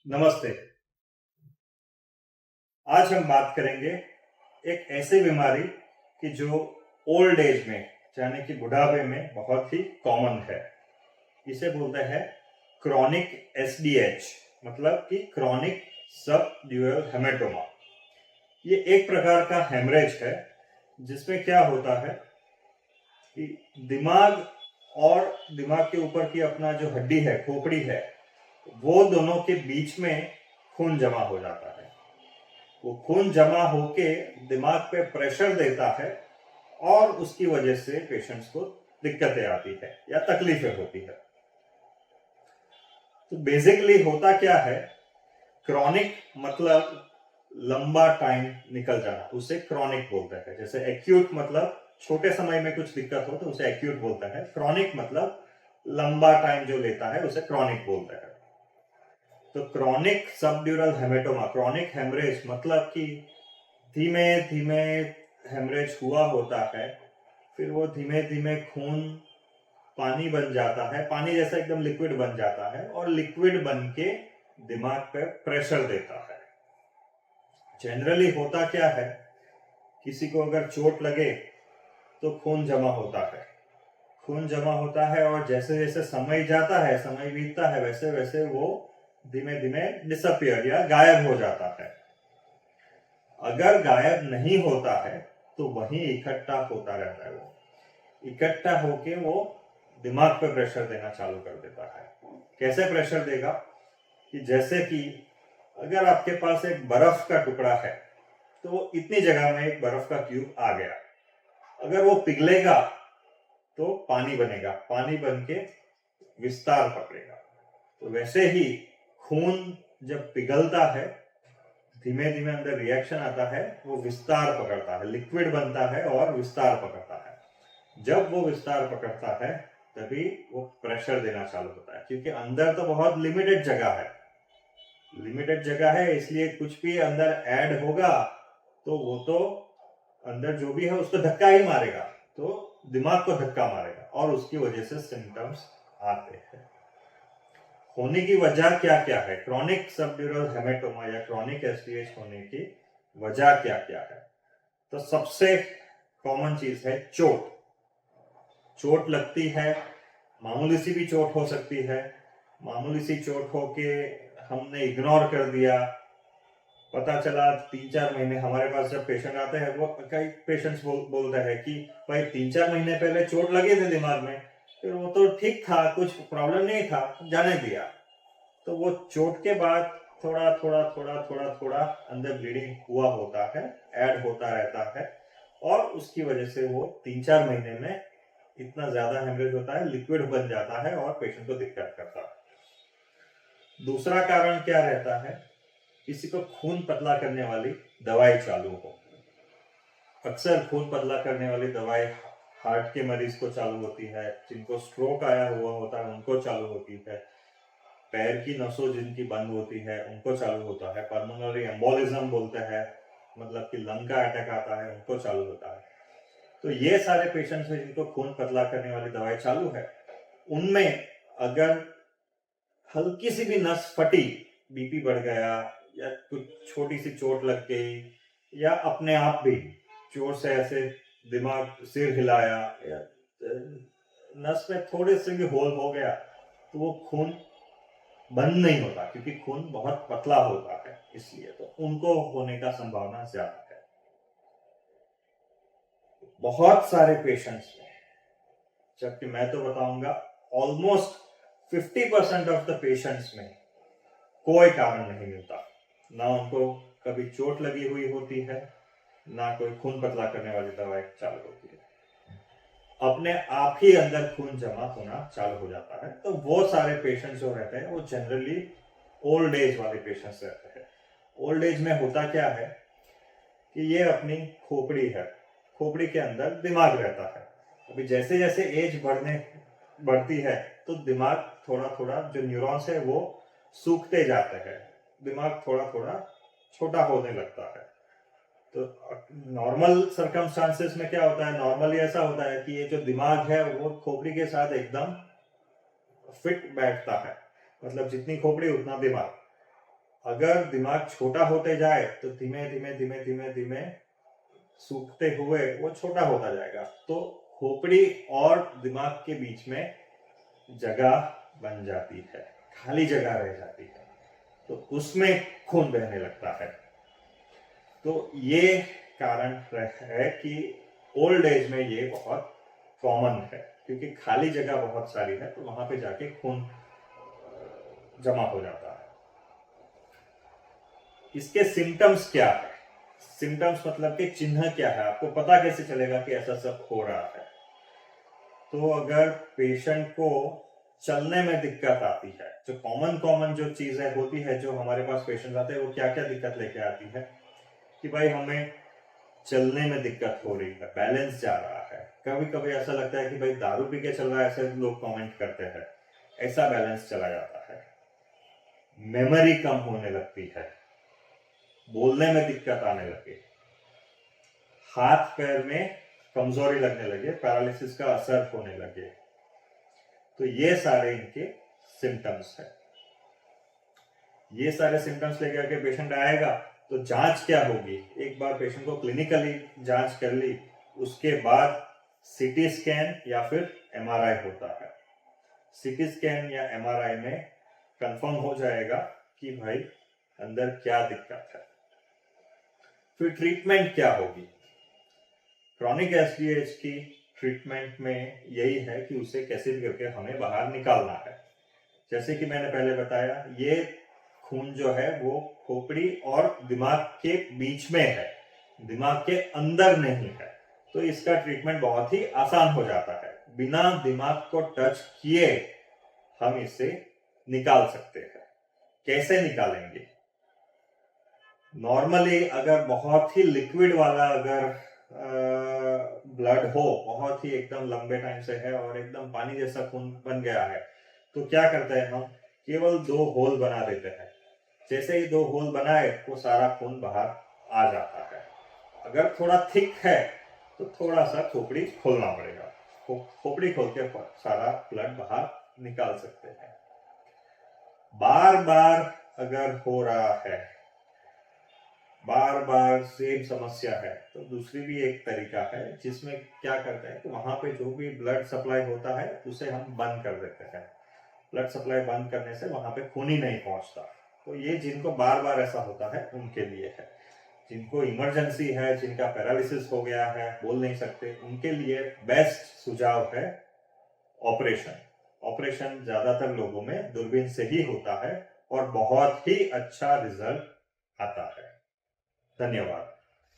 नमस्ते। आज हम बात करेंगे एक ऐसी बीमारी कि जो ओल्ड एज में यानी कि बुढ़ापे में बहुत ही कॉमन है। इसे बोलते हैं क्रॉनिक एसडीएच, मतलब कि क्रॉनिक सब ड्यूरल हेमेटोमा। ये एक प्रकार का हेमरेज है जिसमें क्या होता है कि दिमाग और दिमाग के ऊपर की अपना जो हड्डी है, खोपड़ी है, वो दोनों के बीच में खून जमा हो जाता है। वो खून जमा होके दिमाग पे प्रेशर देता है और उसकी वजह से पेशेंट्स को दिक्कतें आती है या तकलीफें होती है। तो बेसिकली होता क्या है, क्रॉनिक मतलब लंबा टाइम निकल जाना, उसे क्रॉनिक बोलते हैं। जैसे एक्यूट मतलब छोटे समय में कुछ दिक्कत हो तो उसे एक्यूट बोलते हैं। क्रॉनिक मतलब लंबा टाइम जो लेता है उसे क्रॉनिक बोलते हैं। तो chronic subdural haematoma, chronic haemorrhage मतलब कि धीमे धीमे हेमरेज हुआ होता है, फिर वो धीमे धीमे खून पानी बन जाता है, पानी जैसा एकदम लिक्विड बन जाता है और लिक्विड बन के दिमाग पे प्रेशर देता है। जनरली होता क्या है, किसी को अगर चोट लगे तो खून जमा होता है, खून जमा होता है और जैसे जैसे समय जाता है, समय बीतता है, वैसे वैसे वो धीमे धीमे डिसअपियर या गायब हो जाता है। अगर गायब नहीं होता है तो वहीं इकट्ठा होता रहता है। वो इकट्ठा होके वो दिमाग पे प्रेशर देना चालू कर देता है। कैसे प्रेशर देगा कि जैसे कि अगर आपके पास एक बर्फ का टुकड़ा है तो इतनी जगह में एक बर्फ का क्यूब आ गया, अगर वो पिघलेगा तो पानी बनेगा, पानी बन के विस्तार पकड़ेगा। तो वैसे ही खून जब पिघलता है, धीमे धीमे अंदर रिएक्शन आता है, वो विस्तार पकड़ता है, लिक्विड बनता है और विस्तार पकड़ता है। जब वो विस्तार पकड़ता है तभी वो प्रेशर देना चालू होता है, क्योंकि अंदर तो बहुत लिमिटेड जगह है, लिमिटेड जगह है, इसलिए कुछ भी अंदर ऐड होगा तो वो तो अंदर जो भी है उसको धक्का ही मारेगा, तो दिमाग को धक्का मारेगा और उसकी वजह से सिम्टम्स आते हैं। होने की वजह क्या क्या है, क्रॉनिक सबड्यूरल हेमेटोमा या क्रॉनिक एसडीएच होने की वजह क्या क्या है? तो सबसे कॉमन चीज है चोट। चोट लगती है, मामूली सी भी चोट हो सकती है, मामूली सी चोट होके हमने इग्नोर कर दिया, पता चला 3-4 महीने, हमारे पास जब पेशेंट आते हैं वो कई पेशेंट्स बोलते हैं कि भाई 3-4 महीने पहले चोट लगे थे दिमाग में, फिर वो तो ठीक था, कुछ प्रॉब्लम नहीं था, जाने दिया। तो वो चोट के बाद थोड़ा थोड़ा थोड़ा थोड़ा थोड़ा अंदर ब्लीडिंग हुआ होता है, ऐड होता रहता है और उसकी वजह से वो 3-4 महीने में इतना ज्यादा हेमरेज होता है, लिक्विड बन जाता है और पेशेंट को दिक्कत करता है। दूसरा कारण क्या रहता है, किसी को खून पतला करने वाली दवाई चालू हो। अक्सर खून पतला करने वाली दवाई हार्ट के मरीज को चालू होती है, जिनको स्ट्रोक आया हुआ होता है उनको चालू होती है, पैर की नसों जिनकी बंद होती है उनको चालू होता है, पल्मोनरी एम्बोलिज्म बोलते हैं, मतलब कि लंग का अटैक आता है, उनको चालू होता है। तो ये सारे पेशेंट्स हैं जिनको खून पतला करने वाली दवाई चालू है। उनमें अगर हल्की सी भी नस फटी, बीपी बढ़ गया या कुछ छोटी सी चोट लग गई या अपने आप भी जोर से ऐसे दिमाग सिर हिलाया या नस में थोड़े से भी होल हो गया तो वो खून बंद नहीं होता, क्योंकि खून बहुत पतला होता है, इसलिए तो उनको होने का संभावना ज्यादा है। बहुत सारे पेशेंट्स में, जबकि मैं तो बताऊंगा ऑलमोस्ट 50% ऑफ द पेशेंट्स में कोई कारण नहीं मिलता। ना उनको कभी चोट लगी हुई होती है, ना कोई खून पतला करने वाली दवाई चालू होती है, अपने आप ही अंदर खून जमा होना चालू हो जाता है। तो वो सारे पेशेंट्स जो रहते हैं वो जनरली ओल्ड एज वाले पेशेंट्स रहते हैं। ओल्ड एज में होता क्या है कि ये अपनी खोपड़ी है, खोपड़ी के अंदर दिमाग रहता है। अभी जैसे जैसे एज बढ़ती है तो दिमाग थोड़ा थोड़ा, जो न्यूरॉन्स है वो सूखते जाते हैं, दिमाग थोड़ा थोड़ा छोटा होने लगता है। तो नॉर्मल सर्कमस्टांसेस में क्या होता है, नॉर्मली ऐसा होता है कि ये जो दिमाग है वो खोपड़ी के साथ एकदम फिट बैठता है, मतलब जितनी खोपड़ी उतना दिमाग। अगर दिमाग छोटा होते जाए तो धीमे धीमे धीमे धीमे धीमे सूखते हुए वो छोटा होता जाएगा, तो खोपड़ी और दिमाग के बीच में जगह बन जाती है, खाली जगह रह जाती है, तो उसमें खून बहने लगता है। तो ये कारण है कि ओल्ड एज में ये बहुत कॉमन है, क्योंकि खाली जगह बहुत सारी है, तो वहां पे जाके खून जमा हो जाता है। इसके सिम्टम्स क्या है? सिम्टम्स मतलब कि चिन्ह क्या है, आपको पता कैसे चलेगा कि ऐसा सब हो रहा है? तो अगर पेशेंट को चलने में दिक्कत आती है, जो कॉमन जो चीजें होती है, जो हमारे पास पेशेंट आते हैं, वो क्या क्या दिक्कत लेके आती है कि भाई हमें चलने में दिक्कत हो रही है, बैलेंस जा रहा है। कभी कभी ऐसा लगता है कि भाई दारू पी के चल रहा है, ऐसे लोग कमेंट करते हैं, ऐसा बैलेंस चला जाता है। मेमोरी कम होने लगती है, बोलने में दिक्कत आने लगे, हाथ पैर में कमजोरी लगने लगे, पैरालिसिस का असर होने लगे। तो ये सारे इनके सिम्टम्स है। ये सारे सिम्टम्स लेकर के पेशेंट आएगा तो जांच क्या होगी? एक बार पेशेंट को क्लिनिकली जांच कर ली, उसके बाद सीटी स्कैन या फिर एमआरआई होता है। सीटी स्कैन या एमआरआई में कंफर्म हो जाएगा कि भाई अंदर क्या दिक्कत है। फिर ट्रीटमेंट क्या होगी? क्रॉनिक एसडीएच की ट्रीटमेंट में यही है कि उसे कैसे भी करके हमें बाहर निकालना है। जैसे कि मैंने पहले बताया, ये खून जो है वो खोपड़ी और दिमाग के बीच में है, दिमाग के अंदर नहीं है। तो इसका ट्रीटमेंट बहुत ही आसान हो जाता है, बिना दिमाग को टच किए हम इसे निकाल सकते हैं। कैसे निकालेंगे? नॉर्मली अगर बहुत ही लिक्विड वाला अगर ब्लड हो, बहुत ही एकदम लंबे टाइम से है और एकदम पानी जैसा खून बन गया है, तो क्या करते हैं हम? केवल 2 होल बना देते हैं। जैसे ही 2 होल बनाए वो सारा खून बाहर आ जाता है। अगर थोड़ा थिक है तो थोड़ा सा खोपड़ी खोलना पड़ेगा, खोपड़ी खोल के सारा ब्लड बाहर निकाल सकते हैं। बार बार अगर हो रहा है, बार बार सेम समस्या है, तो दूसरी भी एक तरीका है जिसमें क्या करते हैं कि वहां पे जो भी ब्लड सप्लाई होता है उसे हम बंद कर देते हैं। ब्लड सप्लाई बंद करने से वहां पे खून ही नहीं पहुंचता। तो ये जिनको बार बार ऐसा होता है उनके लिए है। जिनको इमरजेंसी है, जिनका पैरालिसिस हो गया है, बोल नहीं सकते, उनके लिए बेस्ट सुझाव है ऑपरेशन। ऑपरेशन ज्यादातर लोगों में दूरबीन से ही होता है और बहुत ही अच्छा रिजल्ट आता है। धन्यवाद।